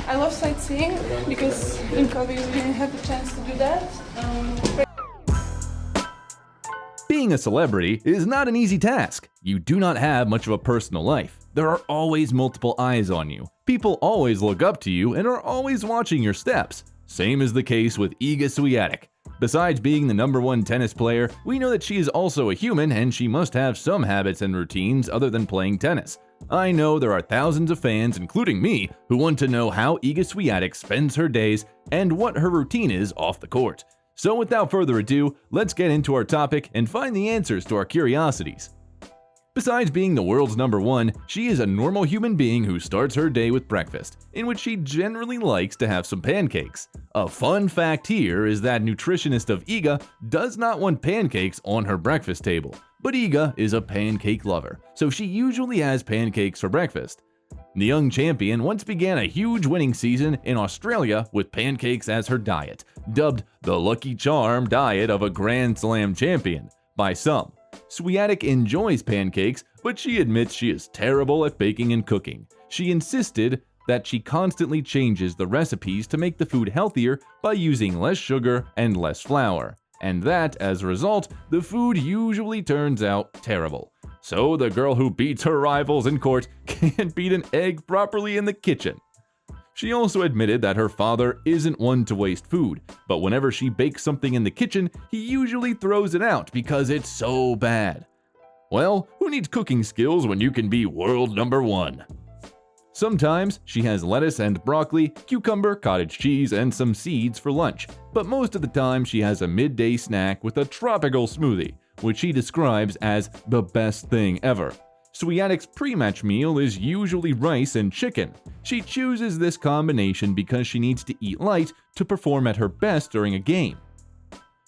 I love sightseeing because in Hobbies we didn't have the chance to do that. Being a celebrity is not an easy task. You do not have much of a personal life. There are always multiple eyes on you. People always look up to you and are always watching your steps. Same is the case with Iga Swiatek. Besides being the #1 tennis player, we know that she is also a human and she must have some habits and routines other than playing tennis. I know there are thousands of fans, including me, who want to know how Iga Swiatek spends her days and what her routine is off the court. So without further ado, let's get into our topic and find the answers to our curiosities. Besides being the world's #1, she is a normal human being who starts her day with breakfast, in which she generally likes to have some pancakes. A fun fact here is that nutritionist of Iga does not want pancakes on her breakfast table, but Iga is a pancake lover, so she usually has pancakes for breakfast. The young champion once began a huge winning season in Australia with pancakes as her diet, dubbed the Lucky Charm diet of a Grand Slam champion by some. Swiatek enjoys pancakes, but she admits she is terrible at baking and cooking. She insisted that she constantly changes the recipes to make the food healthier by using less sugar and less flour, and that, as a result, the food usually turns out terrible. So the girl who beats her rivals in court can't beat an egg properly in the kitchen. She also admitted that her father isn't one to waste food, but whenever she bakes something in the kitchen, he usually throws it out because it's so bad. Well, who needs cooking skills when you can be world #1? Sometimes she has lettuce and broccoli, cucumber, cottage cheese, and some seeds for lunch, but most of the time she has a midday snack with a tropical smoothie, which she describes as the best thing ever. Swiatek's pre-match meal is usually rice and chicken. She chooses this combination because she needs to eat light to perform at her best during a game.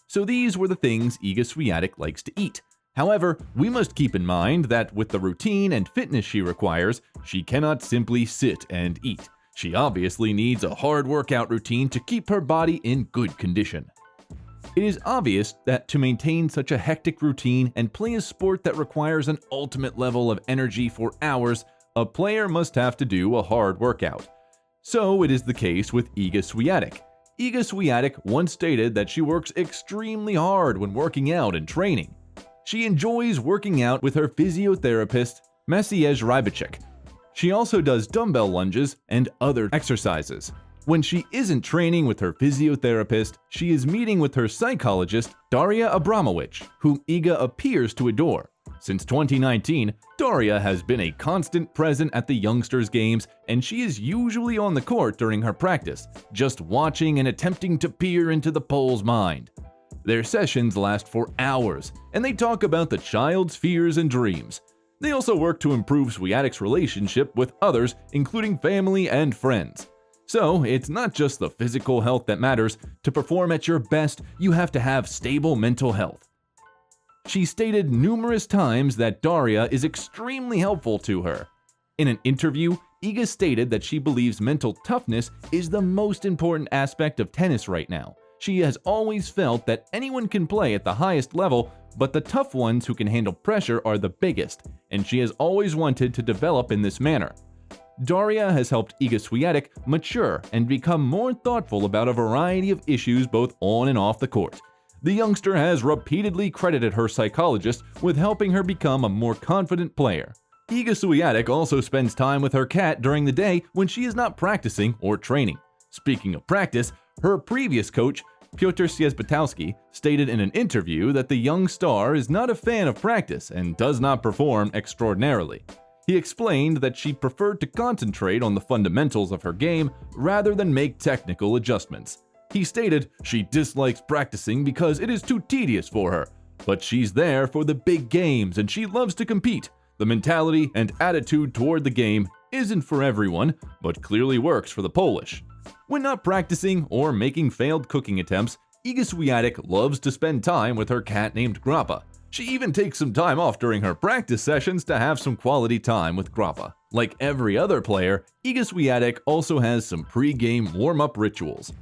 So these were the things Iga Swiatek likes to eat. However, we must keep in mind that with the routine and fitness she requires, she cannot simply sit and eat. She obviously needs a hard workout routine to keep her body in good condition. It is obvious that to maintain such a hectic routine and play a sport that requires an ultimate level of energy for hours, a player must have to do a hard workout. So it is the case with Iga Swiatek. Iga Swiatek once stated that she works extremely hard when working out and training. She enjoys working out with her physiotherapist, Maciej Rybacek. She also does dumbbell lunges and other exercises. When she isn't training with her physiotherapist, she is meeting with her psychologist, Daria Abramowicz, whom Iga appears to adore. Since 2019, Daria has been a constant present at the youngsters' games, and she is usually on the court during her practice, just watching and attempting to peer into the Pole's mind. Their sessions last for hours, and they talk about the child's fears and dreams. They also work to improve Swiatek's relationship with others, including family and friends. So, it's not just the physical health that matters. To perform at your best, you have to have stable mental health. She stated numerous times that Daria is extremely helpful to her. In an interview, Iga stated that she believes mental toughness is the most important aspect of tennis right now. She has always felt that anyone can play at the highest level, but the tough ones who can handle pressure are the biggest, and she has always wanted to develop in this manner. Daria has helped Iga Swiatek mature and become more thoughtful about a variety of issues both on and off the court. The youngster has repeatedly credited her psychologist with helping her become a more confident player. Iga Swiatek also spends time with her cat during the day when she is not practicing or training. Speaking of practice, her previous coach, Piotr Siebatowski, stated in an interview that the young star is not a fan of practice and does not perform extraordinarily. He explained that she preferred to concentrate on the fundamentals of her game rather than make technical adjustments. He stated she dislikes practicing because it is too tedious for her, but she's there for the big games and she loves to compete. The mentality and attitude toward the game isn't for everyone, but clearly works for the Polish. When not practicing or making failed cooking attempts, Iga Swiatek loves to spend time with her cat named Grappa. She even takes some time off during her practice sessions to have some quality time with Grappa. Like every other player, Iga Swiatek also has some pre-game warm-up rituals.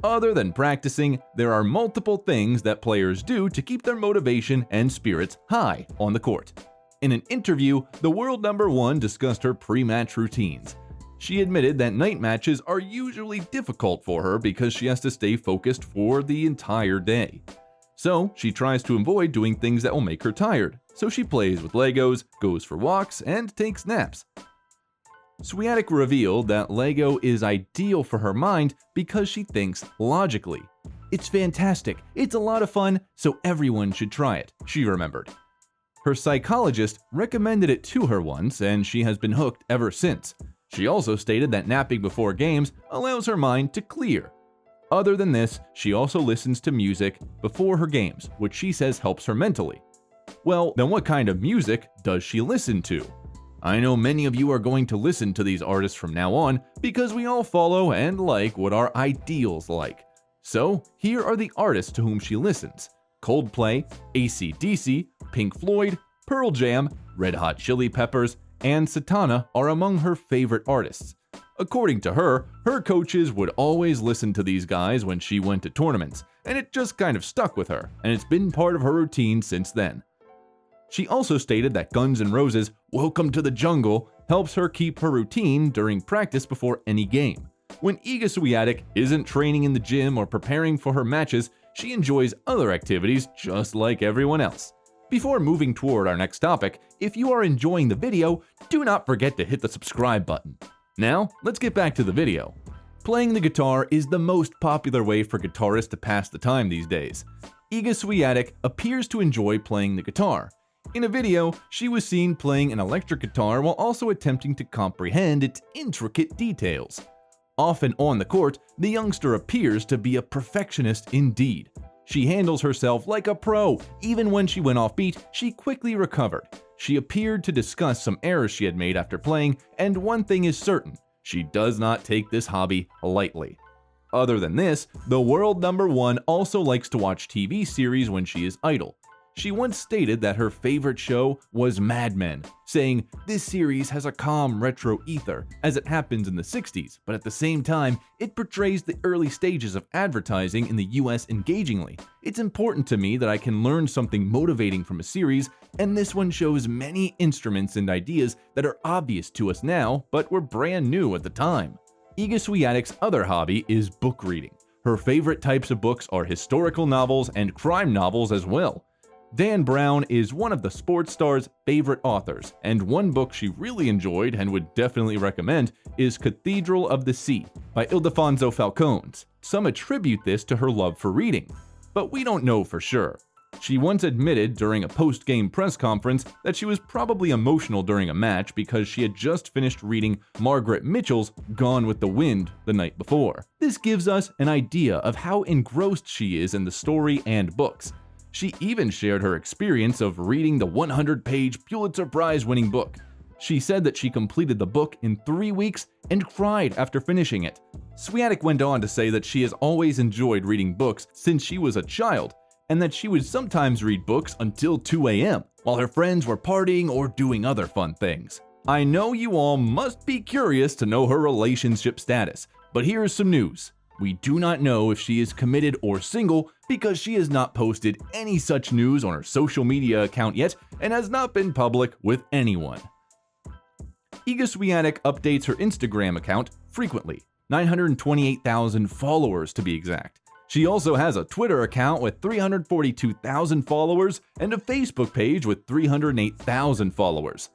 Other than practicing, there are multiple things that players do to keep their motivation and spirits high on the court. In an interview, the world #1 discussed her pre-match routines. She admitted that night matches are usually difficult for her because she has to stay focused for the entire day. So she tries to avoid doing things that will make her tired, so she plays with Legos, goes for walks, and takes naps. Swiatek revealed that Lego is ideal for her mind because she thinks logically. "It's fantastic, it's a lot of fun, so everyone should try it," she remembered. Her psychologist recommended it to her once, and she has been hooked ever since. She also stated that napping before games allows her mind to clear. Other than this, she also listens to music before her games, which she says helps her mentally. Well, then what kind of music does she listen to? I know many of you are going to listen to these artists from now on because we all follow and like what our ideals like. So here are the artists to whom she listens: Coldplay, AC/DC, Pink Floyd, Pearl Jam, Red Hot Chili Peppers, and Satana are among her favorite artists. According to her, her coaches would always listen to these guys when she went to tournaments, and it just kind of stuck with her, and it's been part of her routine since then. She also stated that Guns N' Roses' "Welcome to the Jungle" helps her keep her routine during practice before any game. When Iga Swiatek isn't training in the gym or preparing for her matches, she enjoys other activities just like everyone else. Before moving toward our next topic, if you are enjoying the video, do not forget to hit the subscribe button. Now, let's get back to the video. Playing the guitar is the most popular way for guitarists to pass the time these days. Iga Swiatek appears to enjoy playing the guitar. In a video, she was seen playing an electric guitar while also attempting to comprehend its intricate details. Often on the court, the youngster appears to be a perfectionist indeed. She handles herself like a pro. Even when she went off beat, she quickly recovered. She appeared to discuss some errors she had made after playing, and one thing is certain: she does not take this hobby lightly. Other than this, the world #1 also likes to watch TV series when she is idle. She once stated that her favorite show was Mad Men, saying, "This series has a calm retro ether, as it happens in the 60s, but at the same time, it portrays the early stages of advertising in the US engagingly. It's important to me that I can learn something motivating from a series, and this one shows many instruments and ideas that are obvious to us now, but were brand new at the time." Iga Swiatek's other hobby is book reading. Her favorite types of books are historical novels and crime novels as well. Dan Brown is one of the sports star's favorite authors, and one book she really enjoyed and would definitely recommend is Cathedral of the Sea by Ildefonso Falcones. Some attribute this to her love for reading, but we don't know for sure. She once admitted during a post-game press conference that she was probably emotional during a match because she had just finished reading Margaret Mitchell's Gone with the Wind the night before. This gives us an idea of how engrossed she is in the story and books. She even shared her experience of reading the 100-page Pulitzer Prize-winning book. She said that she completed the book in 3 weeks and cried after finishing it. Swiatek went on to say that she has always enjoyed reading books since she was a child, and that she would sometimes read books until 2 a.m. while her friends were partying or doing other fun things. I know you all must be curious to know her relationship status, but here's some news. We do not know if she is committed or single because she has not posted any such news on her social media account yet and has not been public with anyone. Iga Swiatek updates her Instagram account frequently, 928,000 followers to be exact. She also has a Twitter account with 342,000 followers and a Facebook page with 308,000 followers.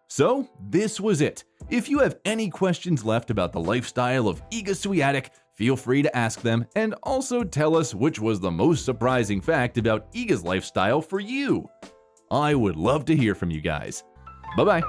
So, this was it. If you have any questions left about the lifestyle of Iga Swiatek, feel free to ask them, and also tell us which was the most surprising fact about Iga's lifestyle for you. I would love to hear from you guys. Bye-bye.